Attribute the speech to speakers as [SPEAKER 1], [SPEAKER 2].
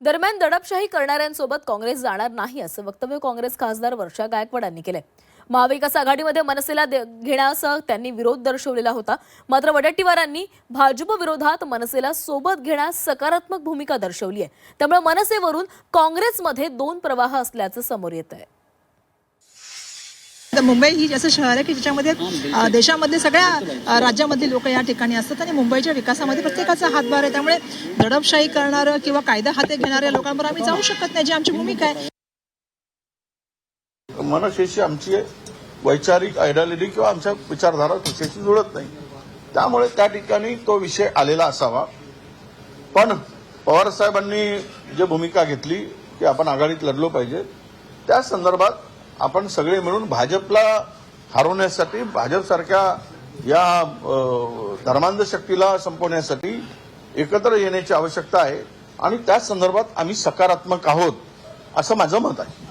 [SPEAKER 1] दरम्यान दडपशाही करणाऱ्यांसोबत काँग्रेस जाणार नाही असं वक्तव्य काँग्रेस खासदार वर्षा गायकवाड यांनी केलंय। महाविकास आघाडीमध्ये मनसेला घेण्यासह त्यांनी विरोध दर्शवलेला होता। मात्र वडेट्टीवारांनी भाजप विरोधात मनसेला सोबत घेण्यास सकारात्मक भूमिका दर्शवली आहे। त्यामुळे मनसेवरून काँग्रेसमध्ये दोन प्रवाह असल्याचं समोर येत आहे।
[SPEAKER 2] मुंबई ही असं शहर आहे की ज्याच्यामध्ये देशामध्ये सगळ्या राज्यामधले लोक या ठिकाणी असतात आणि मुंबईच्या विकासामध्ये प्रत्येकाचा हातभार आहे। त्यामुळे दडपशाही करणारं किंवा कायदा हाती घेणाऱ्या लोकांवर आम्ही जाऊ शकत नाही, जी आमची भूमिका आहे।
[SPEAKER 3] मनसेशी आमची वैचारिक आयडियोलॉजी किंवा आमच्या विचारधारा कशाशी जुळत नाही, त्यामुळे त्या ठिकाणी तो विषय आलेला असावा। पण पवार साहेबांनी जी भूमिका घेतली की आपण आघाडीत लढलो पाहिजे, त्या संदर्भात आपण सगळे मिळून भाजपला हरवण्यासाठी, भाजपसारख्या या धर्मांध शक्तीला संपवण्यासाठी एकत्र येण्याची आवश्यकता आहे आणि त्या संदर्भात आम्ही सकारात्मक आहोत असं माझं मत आहे।